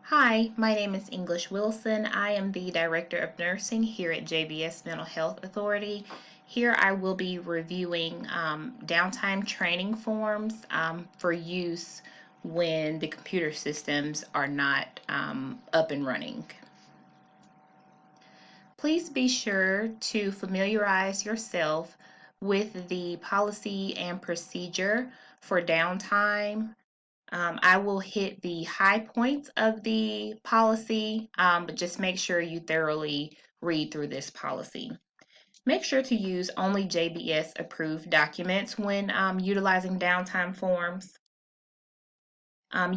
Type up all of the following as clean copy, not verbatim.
Hi, my name is English Wilson. I am the Director of Nursing here at JBS Mental Health Authority. Here I will be reviewing downtime training forms for use when the computer systems are not up and running. Please be sure to familiarize yourself with the policy and procedure for downtime. I will hit the high points of the policy, but just make sure you thoroughly read through this policy. Make sure to use only JBS approved documents when utilizing downtime forms.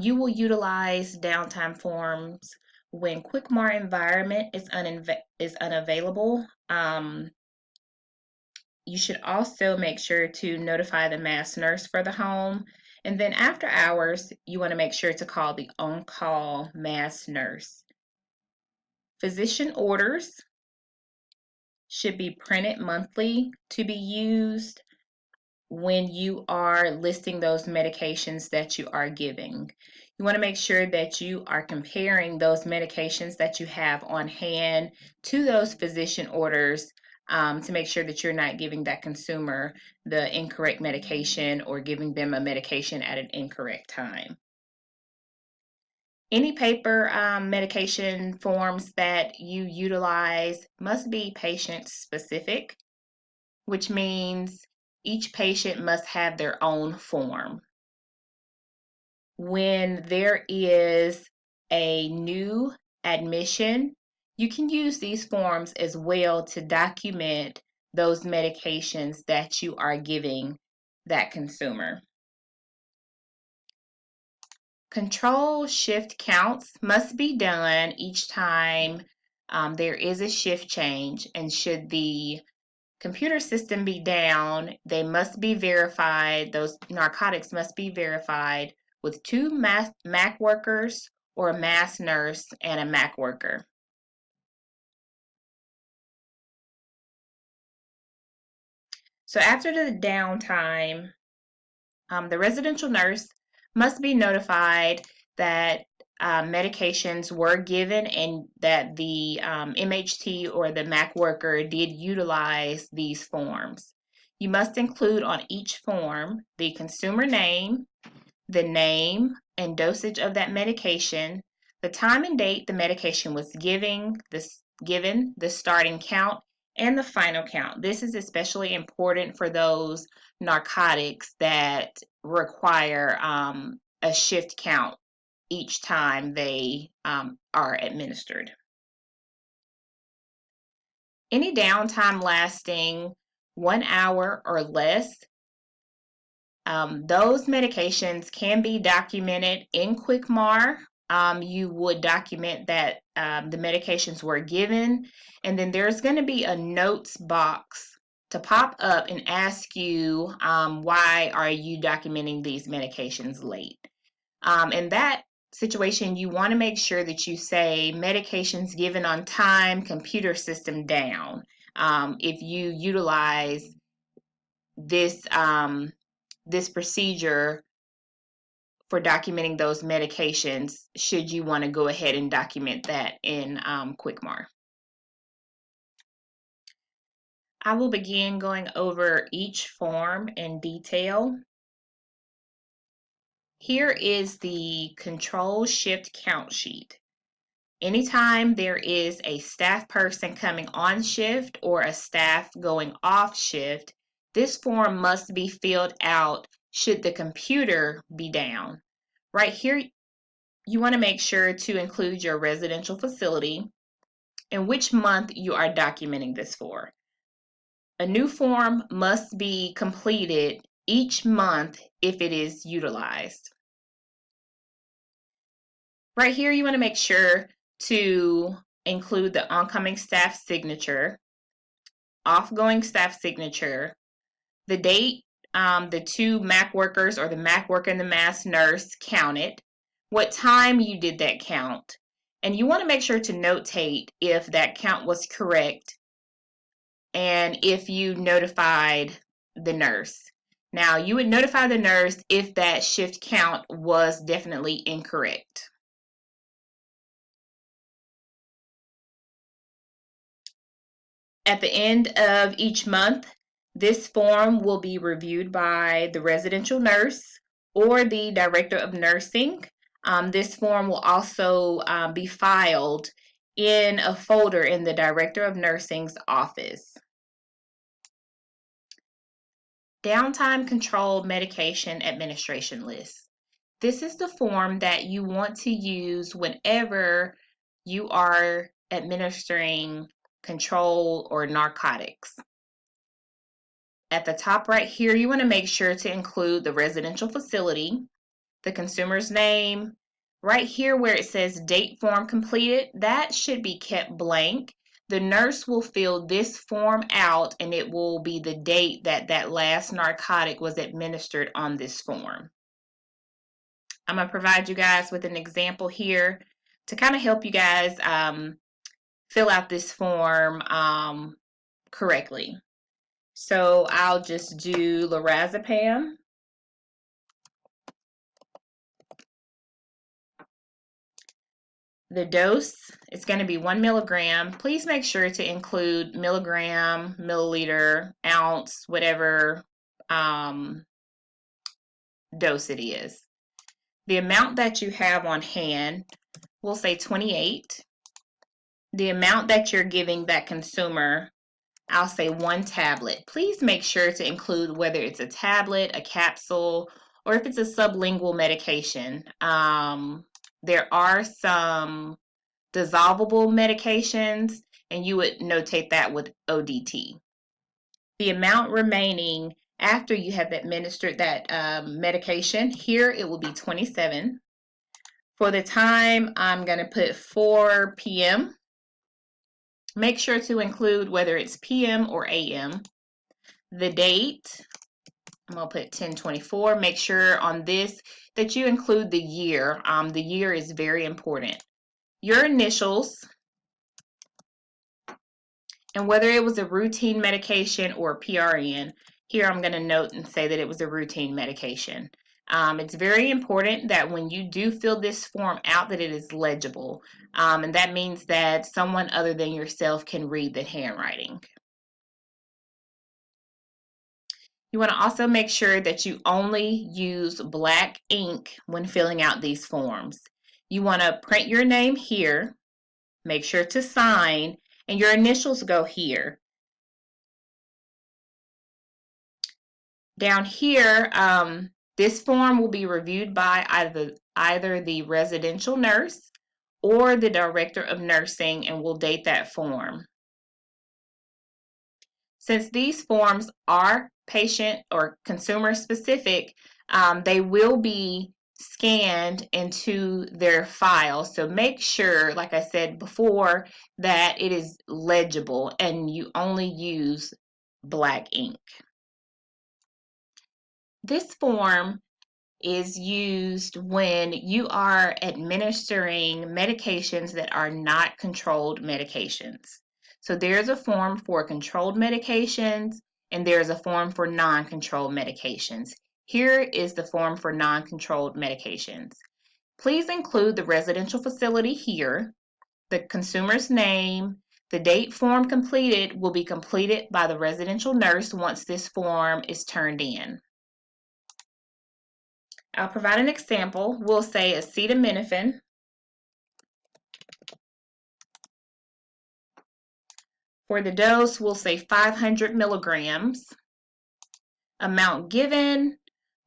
You will utilize downtime forms when QuickMart environment is unavailable. You should also make sure to notify the mass nurse for the home. And then after hours, you want to make sure to call the on-call mass nurse. Physician orders should be printed monthly to be used when you are listing those medications that you are giving. You want to make sure that you are comparing those medications that you have on hand to those physician orders to make sure that you're not giving that consumer the incorrect medication or giving them a medication at an incorrect time. Any paper medication forms that you utilize must be patient specific, which means each patient must have their own form. When there is a new admission, you can use these forms as well to document those medications that you are giving that consumer. Control shift counts must be done each time there is a shift change, and should the computer system be down, they must be verified. Those narcotics must be verified with two MAC workers or a mass nurse and a MAC worker. So after the downtime, the residential nurse must be notified that medications were given and that the MHT or the MAC worker did utilize these forms. You must include on each form the consumer name, the name and dosage of that medication, the time and date the medication was given, the starting count, and the final count. This is especially important for those narcotics that require a shift count each time they are administered. Any downtime lasting 1 hour or less, those medications can be documented in QuickMart. You would document that the medications were given, and then there's going to be a notes box to pop up and ask you why are you documenting these medications late. In that situation, you want to make sure that you say medications given on time, computer system down. If you utilize this this procedure for documenting those medications, should you want to go ahead and document that in QuickMart. I will begin going over each form in detail. Here is the control shift count sheet. Anytime there is a staff person coming on shift or a staff going off shift, this form must be filled out should the computer be down. Right here, you want to make sure to include your residential facility and which month you are documenting this for. A new form must be completed each month if it is utilized. Right here, you want to make sure to include the oncoming staff signature, offgoing staff signature, the date the two MAC workers or the MAC worker and the mass nurse counted, what time you did that count, and you want to make sure to notate if that count was correct and if you notified the nurse. Now, you would notify the nurse if that shift count was definitely incorrect. At the end of each month, this form will be reviewed by the residential nurse or the director of nursing. This form will also be filed in a folder in the director of nursing's office. Downtime controlled medication administration list. This is the form that you want to use whenever you are administering control or narcotics. At the top right here, you want to make sure to include the residential facility, the consumer's name. Right here where it says date form completed, that should be kept blank. The nurse will fill this form out and it will be the date that that last narcotic was administered on this form. I'm going to provide you guys with an example here to kind of help you guys fill out this form correctly. So I'll just do lorazepam. The dose is going to be 1 milligram. Please make sure to include milligram, milliliter, ounce, whatever dose it is. The amount that you have on hand, we'll say 28. The amount that you're giving that consumer, I'll say 1 tablet. Please make sure to include whether it's a tablet, a capsule, or if it's a sublingual medication. There are some dissolvable medications, and you would notate that with ODT. The amount remaining after you have administered that medication, here it will be 27. For the time, I'm going to put 4 p.m. Make sure to include whether it's p.m. or a.m. The date, I'm going to put 10/24. Make sure on this that you include the year. The year is very important. Your initials, and whether it was a routine medication or PRN. Here I'm going to note and say that it was a routine medication. It's very important that when you do fill this form out that it is legible. And that means that someone other than yourself can read the handwriting. You want to also make sure that you only use black ink when filling out these forms. You want to print your name here, make sure to sign, and your initials go here. Down here, this form will be reviewed by either the residential nurse or the director of nursing, and we'll date that form. Since these forms are patient or consumer specific, they will be scanned into their file. So make sure, like I said before, that it is legible and you only use black ink. This form is used when you are administering medications that are not controlled medications. So there's a form for controlled medications and there's a form for non-controlled medications. Here is the form for non-controlled medications. Please include the residential facility here, the consumer's name. The date form completed will be completed by the residential nurse once this form is turned in. I'll provide an example. We'll say acetaminophen. For the dose, we'll say 500 milligrams. Amount given,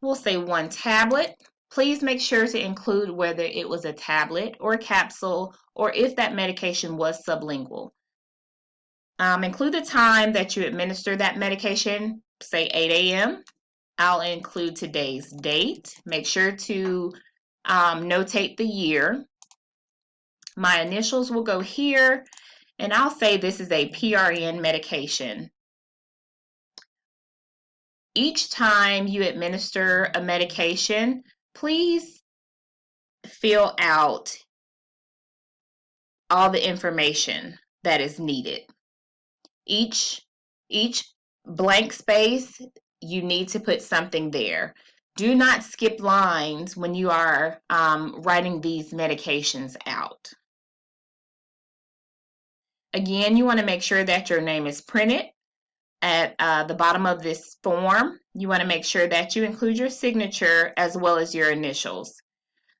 we'll say 1 tablet. Please make sure to include whether it was a tablet or a capsule or if that medication was sublingual. Include the time that you administer that medication, say 8 a.m. I'll include today's date. Make sure to notate the year. My initials will go here, and I'll say this is a PRN medication. Each time you administer a medication, please fill out all the information that is needed. Each blank space, you need to put something there. Do not skip lines when you are writing these medications out. Again, you want to make sure that your name is printed at the bottom of this form. You want to make sure that you include your signature as well as your initials.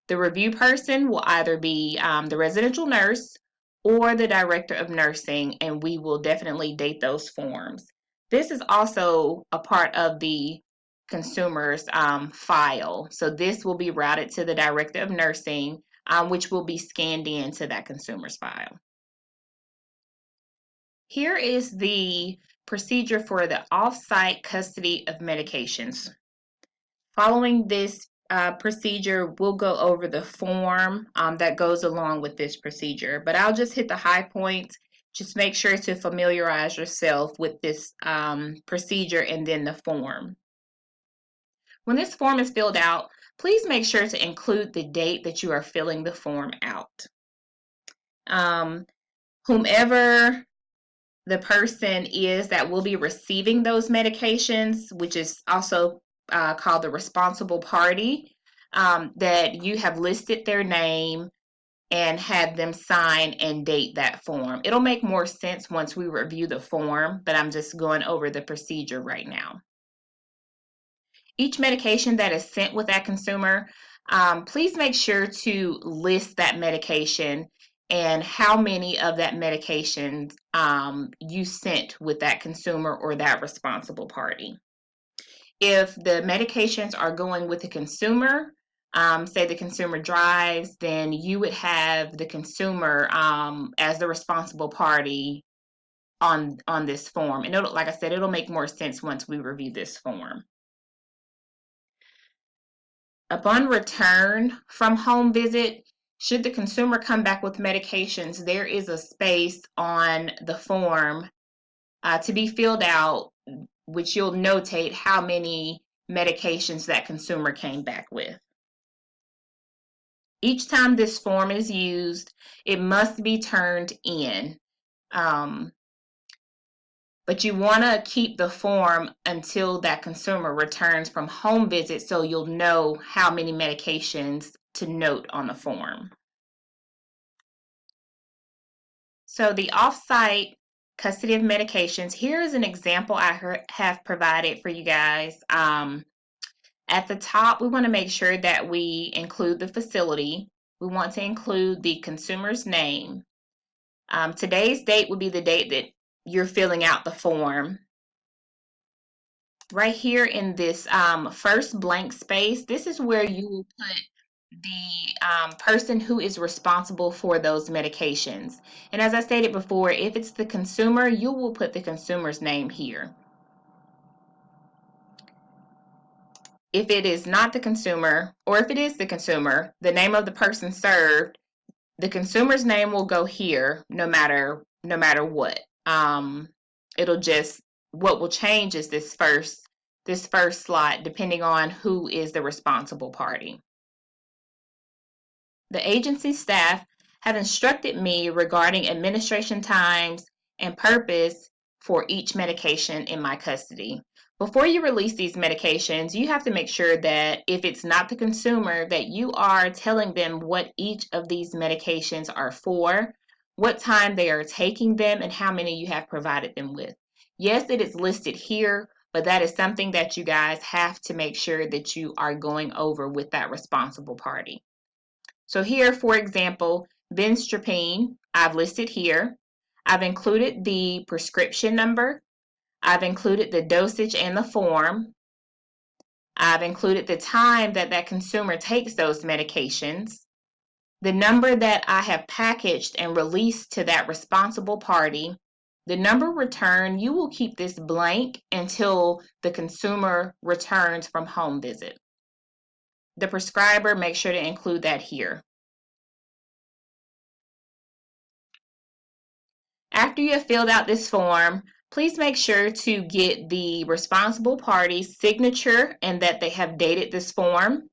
The review person will either be the residential nurse or the director of nursing, and we will definitely date those forms. This is also a part of the consumer's file. So this will be routed to the director of nursing, which will be scanned into that consumer's file. Here is the procedure for the off-site custody of medications. Following this procedure, we'll go over the form that goes along with this procedure, but I'll just hit the high points. Just make sure to familiarize yourself with this procedure and then the form. When this form is filled out, please make sure to include the date that you are filling the form out. Whomever the person is that will be receiving those medications, which is also called the responsible party, that you have listed their name and had them sign and date that form. It'll make more sense once we review the form, but I'm just going over the procedure right now. Each medication that is sent with that consumer, please make sure to list that medication and how many of that medication you sent with that consumer or that responsible party. If the medications are going with the consumer, say the consumer drives, then you would have the consumer as the responsible party on this form. And it'll, like I said, it'll make more sense once we review this form. Upon return from home visit, should the consumer come back with medications, there is a space on the form to be filled out, which you'll notate how many medications that consumer came back with. Each time this form is used, it must be turned in. But you want to keep the form until that consumer returns from home visit so you'll know how many medications to note on the form. So the off-site custody of medications, here is an example I have provided for you guys. At the top, we want to make sure that we include the facility. We want to include the consumer's name. Today's date would be the date that you're filling out the form. Right here in this first blank space, this is where you will put the person who is responsible for those medications. And as I stated before, if it's the consumer, you will put the consumer's name here. If it is not the consumer, or if it is the consumer, the name of the person served, the consumer's name will go here no matter what. It'll just, what will change is this first slot depending on who is the responsible party. The agency staff have instructed me regarding administration times and purpose for each medication in my custody. Before you release these medications, you have to make sure that if it's not the consumer, that you are telling them what each of these medications are for, what time they are taking them, and how many you have provided them with. Yes, it is listed here, but that is something that you guys have to make sure that you are going over with that responsible party. So here, for example, benstropine, I've listed here. I've included the prescription number. I've included the dosage and the form. I've included the time that that consumer takes those medications. The number that I have packaged and released to that responsible party. The number returned, you will keep this blank until the consumer returns from home visit. The prescriber, make sure to include that here. After you have filled out this form, please make sure to get the responsible party's signature and that they have dated this form.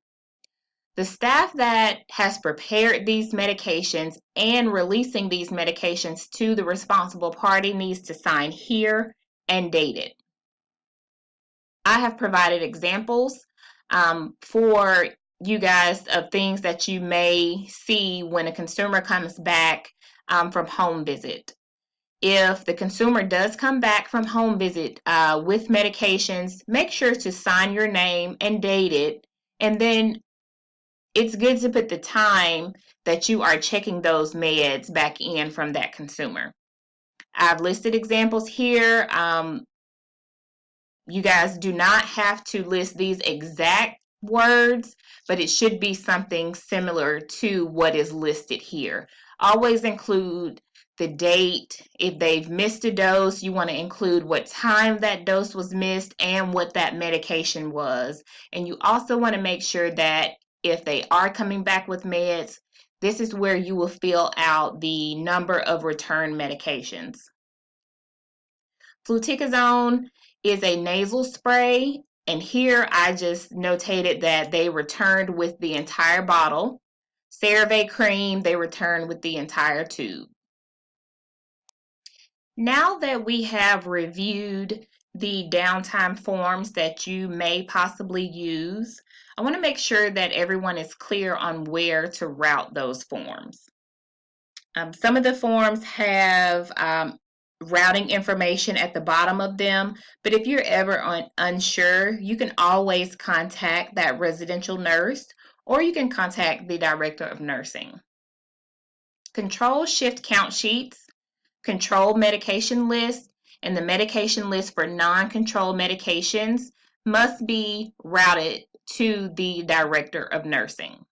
The staff that has prepared these medications and releasing these medications to the responsible party needs to sign here and date it. I have provided examples for you guys of things that you may see when a consumer comes back from home visit. if the consumer does come back from home visit with medications, make sure to sign your name and date it. And then it's good to put the time that you are checking those meds back in from that consumer. I've listed examples here. You guys do not have to list these exact words, but it should be something similar to what is listed here. Always include the date. If they've missed a dose, you want to include what time that dose was missed and what that medication was. And you also want to make sure that if they are coming back with meds, this is where you will fill out the number of return medications. Fluticasone is a nasal spray, and here I just notated that they returned with the entire bottle. CeraVe cream, they returned with the entire tube. Now that we have reviewed the downtime forms that you may possibly use, I want to make sure that everyone is clear on where to route those forms. Some of the forms have routing information at the bottom of them, but if you're ever unsure, you can always contact that residential nurse or you can contact the director of nursing. Control shift count sheets, control medication list, and the medication list for non-controlled medications must be routed to the director of nursing.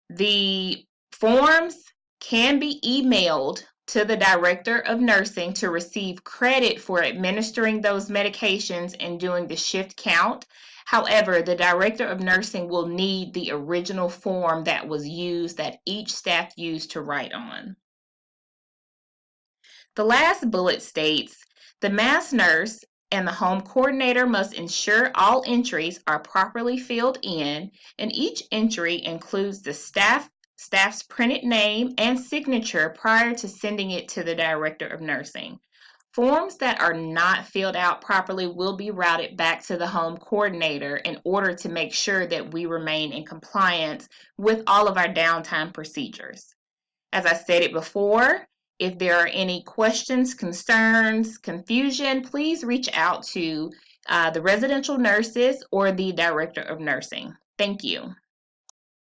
The forms can be emailed to the director of nursing to receive credit for administering those medications and doing the shift count. However, the director of nursing will need the original form that was used, that each staff used to write on. The last bullet states, the mass nurse and the home coordinator must ensure all entries are properly filled in, and each entry includes the staff's printed name and signature prior to sending it to the director of nursing. Forms that are not filled out properly will be routed back to the home coordinator in order to make sure that we remain in compliance with all of our downtime procedures. As I stated before, if there are any questions, concerns, confusion, please reach out to the residential nurses or the director of nursing. Thank you.